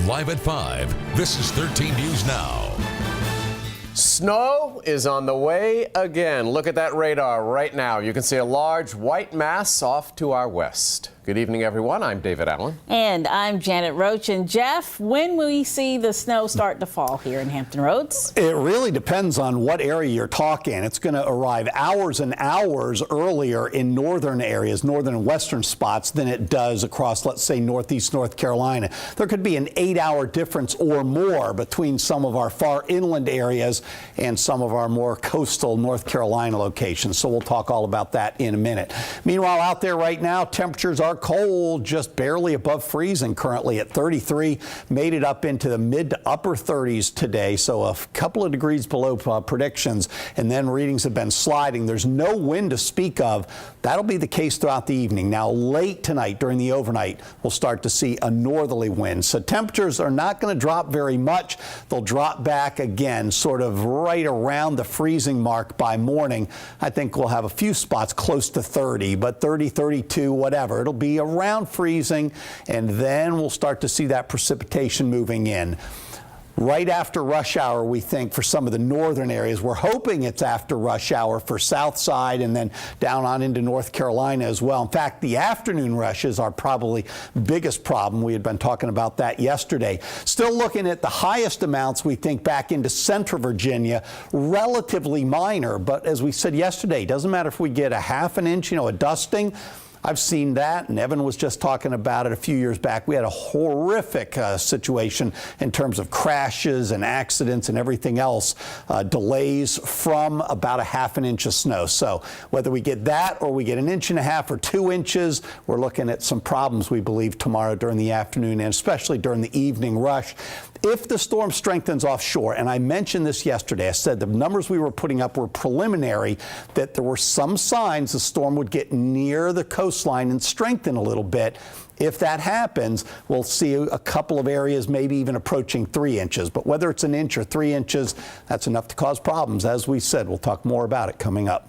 Live at 5, this is 13 News Now. Snow is on the way again. Look at that radar right now. You can see a large white mass off to our west. Good evening, everyone. I'm David Allen. And I'm Janet Roach. And Jeff, when will we see the snow start to fall here in Hampton Roads? It really depends on what area you're talking. It's going to arrive hours and hours earlier in northern areas, northern and western spots, than it does across, let's say, northeast North Carolina. There could be an 8-hour difference or more between some of our far inland areas and some of our more coastal North Carolina locations. So we'll talk all about that in a minute. Meanwhile, out there right now, temperatures are cold, just barely above freezing currently at 33, made it up into the mid to upper 30s today, so a couple of degrees below predictions, and then readings have been sliding. There's no wind to speak of. That'll be the case throughout the evening. Now late tonight during the overnight, we'll start to see a northerly wind, so temperatures are not going to drop very much. They'll drop back again sort of right around the freezing mark by morning. I think we'll have a few spots close to 30, but 30, 32, whatever. It'll be around freezing, and then we'll start to see that precipitation moving in. Right after rush hour, we think, for some of the northern areas. We're hoping it's after rush hour for South Side and then down on into North Carolina as well. In fact, the afternoon rushes are probably biggest problem. We had been talking about that yesterday. Still looking at the highest amounts, we think, back into central Virginia, relatively minor. But as we said yesterday, it doesn't matter if we get a half an inch, a dusting. I've seen that, and Evan was just talking about it a few years back. We had a horrific situation in terms of crashes and accidents and everything else, delays from about a half an inch of snow. So whether we get that or we get an inch and a half or 2 inches, we're looking at some problems, we believe, tomorrow during the afternoon and especially during the evening rush. If the storm strengthens offshore, and I mentioned this yesterday, I said the numbers we were putting up were preliminary, that there were some signs the storm would get near the coastline and strengthen a little bit. If that happens, we'll see a couple of areas maybe even approaching 3 inches. But whether it's an inch or 3 inches, that's enough to cause problems. As we said, we'll talk more about it coming up.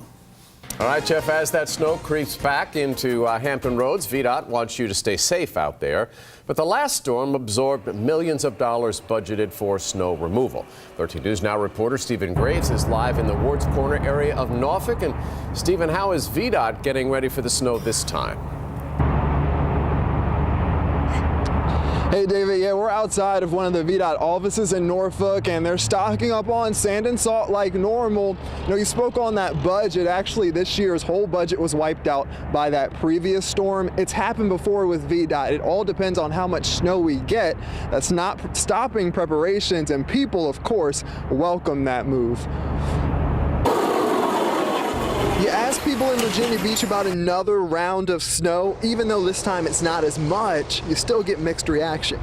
All right, Jeff, as that snow creeps back into Hampton Roads, VDOT wants you to stay safe out there. But the last storm absorbed millions of dollars budgeted for snow removal. 13 News Now reporter Stephen Graves is live in the Wards Corner area of Norfolk. And Stephen, how is VDOT getting ready for the snow this time? Hey, David, yeah, we're outside of one of the VDOT offices in Norfolk, and they're stocking up on sand and salt like normal. You spoke on that budget. Actually, this year's whole budget was wiped out by that previous storm. It's happened before with VDOT. It all depends on how much snow we get. That's not stopping preparations, and people, of course, welcome that move. You ask people in Virginia Beach about another round of snow, even though this time it's not as much, you still get mixed reaction.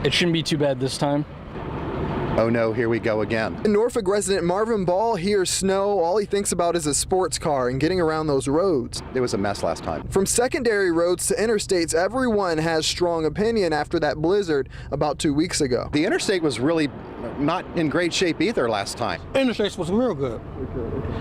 It shouldn't be too bad this time. Oh no, here we go again. Norfolk resident Marvin Ball hears snow. All he thinks about is a sports car and getting around those roads. It was a mess last time. From secondary roads to interstates, everyone has strong opinion after that blizzard about 2 weeks ago. The interstate was really not in great shape either last time. Interstates was real good.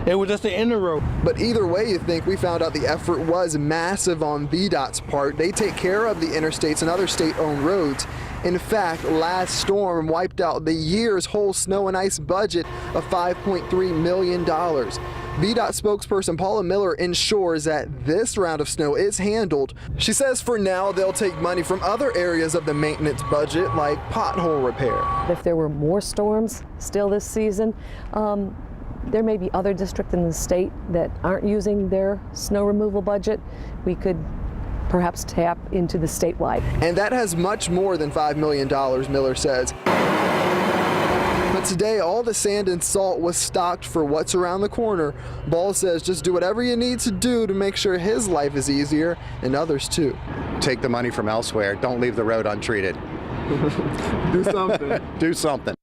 It was just the inner road. But either way, you think, we found out the effort was massive on VDOT's part. They take care of the interstates and other state-owned roads. In fact, last storm wiped out the year's whole snow and ice budget of $5.3 million. VDOT spokesperson Paula Miller ensures that this round of snow is handled. She says for now they'll take money from other areas of the maintenance budget, like pothole repair. If there were more storms still this season, there may be other districts in the state that aren't using their snow removal budget. We could perhaps tap into the statewide. And that has much more than $5 million, Miller says. But today, all the sand and salt was stocked for what's around the corner. Ball says just do whatever you need to do to make sure his life is easier, and others too. Take the money from elsewhere. Don't leave the road untreated. Do something. Do something.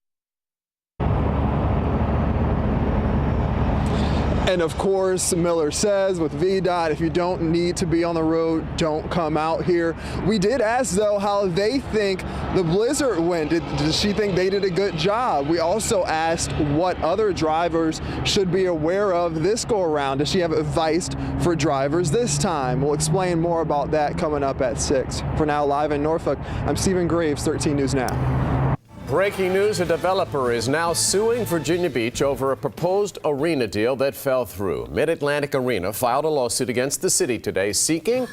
And of course, Miller says with VDOT, if you don't need to be on the road, don't come out here. We did ask, though, how they think the blizzard went. Does she think they did a good job? We also asked what other drivers should be aware of this go around. Does she have advice for drivers this time? We'll explain more about that coming up at 6. For now, live in Norfolk, I'm Stephen Graves, 13 News Now. Breaking news, a developer is now suing Virginia Beach over a proposed arena deal that fell through. Mid-Atlantic Arena filed a lawsuit against the city today seeking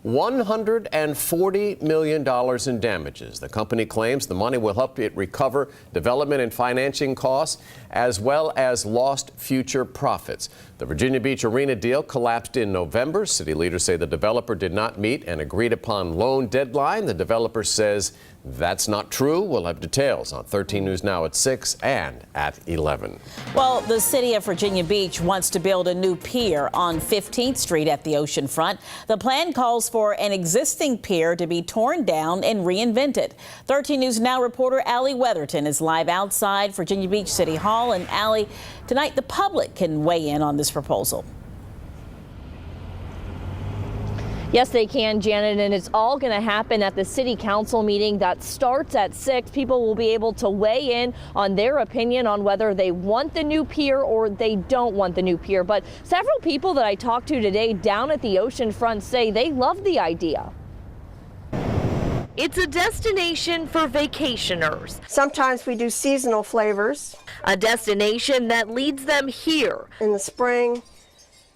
$140 million in damages. The company claims the money will help it recover development and financing costs, as well as lost future profits. The Virginia Beach Arena deal collapsed in November. City leaders say the developer did not meet an agreed-upon loan deadline. The developer says that's not true. We'll have details on 13 News Now at 6 and at 11. Well, the city of Virginia Beach wants to build a new pier on 15th Street at the oceanfront. The plan calls for an existing pier to be torn down and reinvented. 13 News Now reporter Allie Weatherton is live outside Virginia Beach City Hall. And Allie, tonight the public can weigh in on this proposal. Yes, they can, Janet, and it's all going to happen at the city council meeting that starts at 6. People will be able to weigh in on their opinion on whether they want the new pier or they don't want the new pier. But several people that I talked to today down at the oceanfront say they love the idea. It's a destination for vacationers. Sometimes we do seasonal flavors. A destination that leads them here. In the spring,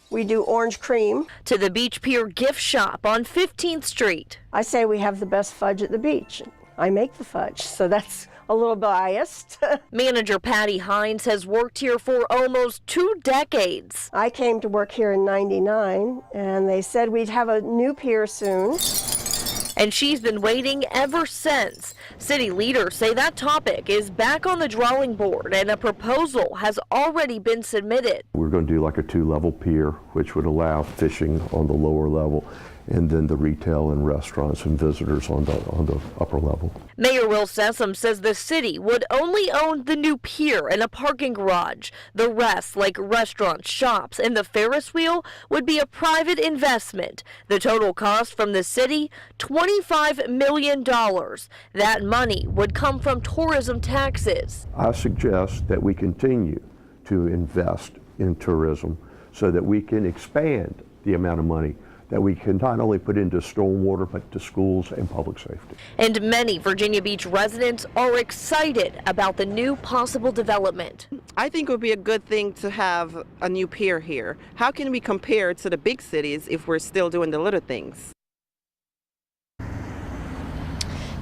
we do orange cream. To the Beach Pier gift shop on 15th Street. I say we have the best fudge at the beach. I make the fudge, so that's a little biased. Manager Patty Hines has worked here for almost 2 decades. I came to work here in '99, and they said we'd have a new pier soon. And she's been waiting ever since. City leaders say that topic is back on the drawing board and a proposal has already been submitted. We're going to do like a 2-level pier, which would allow fishing on the lower level, and then the retail and restaurants and visitors on the upper level. Mayor Will Sessom says the city would only own the new pier and a parking garage. The rest, like restaurants, shops, and the Ferris wheel, would be a private investment. The total cost from the city, $25 million. That money would come from tourism taxes. I suggest that we continue to invest in tourism so that we can expand the amount of money that we can not only put into stormwater, but to schools and public safety. And many Virginia Beach residents are excited about the new possible development. I think it would be a good thing to have a new pier here. How can we compare to the big cities if we're still doing the little things?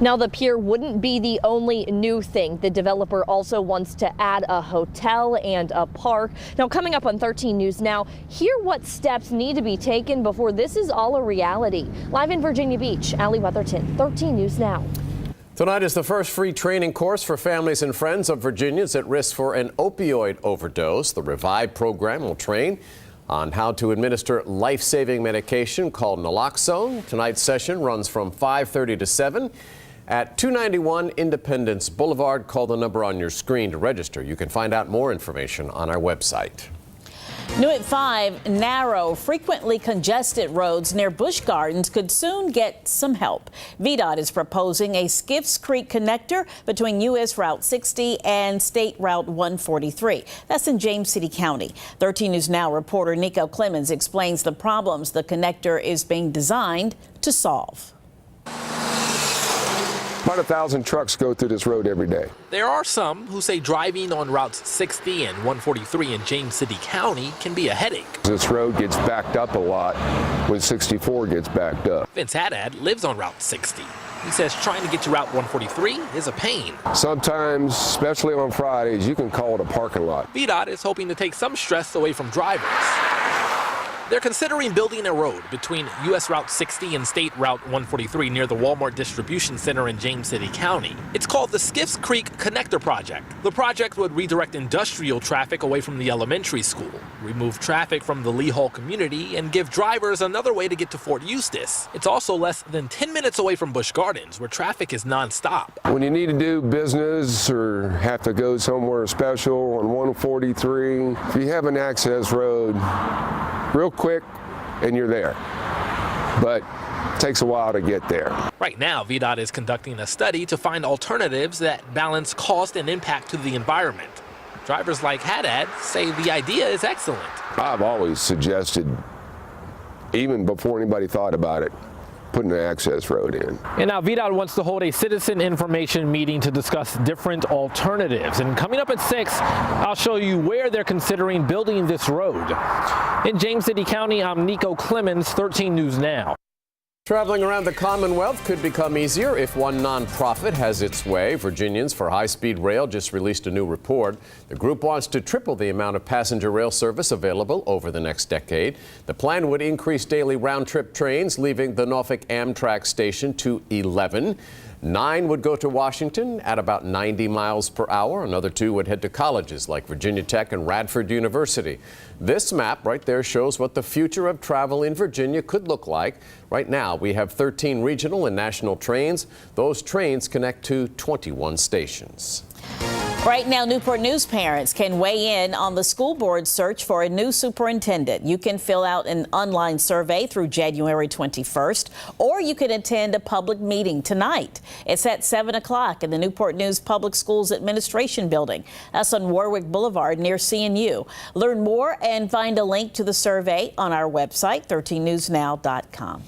Now, the pier wouldn't be the only new thing. The developer also wants to add a hotel and a park. Now, coming up on 13 News Now, hear what steps need to be taken before this is all a reality. Live in Virginia Beach, Allie Weatherton, 13 News Now. Tonight is the first free training course for families and friends of Virginians at risk for an opioid overdose. The Revive program will train on how to administer life-saving medication called Naloxone. Tonight's session runs from 5:30 to 7. At 291 Independence Boulevard. Call the number on your screen to register. You can find out more information on our website. New at 5, narrow, frequently congested roads near Busch Gardens could soon get some help. VDOT is proposing a Skiffs Creek connector between U.S. Route 60 and State Route 143. That's in James City County. 13 News Now reporter Nico Clemens explains the problems the connector is being designed to solve. About 1,000 trucks go through this road every day. There are some who say driving on routes 60 and 143 in James City County can be a headache. This road gets backed up a lot when 64 gets backed up. Vince Haddad lives on Route 60. He says trying to get to Route 143 is a pain. Sometimes, especially on Fridays, you can call it a parking lot. VDOT is hoping to take some stress away from drivers. They're considering building a road between U.S. Route 60 and State Route 143 near the Walmart Distribution Center in James City County. It's called the Skiffs Creek Connector Project. The project would redirect industrial traffic away from the elementary school, remove traffic from the Lee Hall community, and give drivers another way to get to Fort Eustis. It's also less than 10 minutes away from Busch Gardens, where traffic is nonstop. When you need to do business or have to go somewhere special on 143, if you have an access road, real quick and you're there. But takes a while to get there. Right now, VDOT is conducting a study to find alternatives that balance cost and impact to the environment. Drivers like Haddad say the idea is excellent. I've always suggested, even before anybody thought about it, putting an access road in. And now VDOT wants to hold a citizen information meeting to discuss different alternatives. And coming up at 6, I'll show you where they're considering building this road. In James City County, I'm Nico Clemens, 13 News Now. Traveling around the Commonwealth could become easier if one nonprofit has its way. Virginians for Highspeed Rail just released a new report. The group wants to triple the amount of passenger rail service available over the next decade. The plan would increase daily round-trip trains leaving the Norfolk Amtrak station to 11. 9 would go to Washington at about 90 miles per hour. Another 2 would head to colleges like Virginia Tech and Radford University. This map right there shows what the future of travel in Virginia could look like. Right now, we have 13 regional and national trains. Those trains connect to 21 stations. Right now, Newport News parents can weigh in on the school board's search for a new superintendent. You can fill out an online survey through January 21st, or you can attend a public meeting tonight. It's at 7 o'clock in the Newport News Public Schools Administration Building. That's on Warwick Boulevard near CNU. Learn more and find a link to the survey on our website, 13newsnow.com.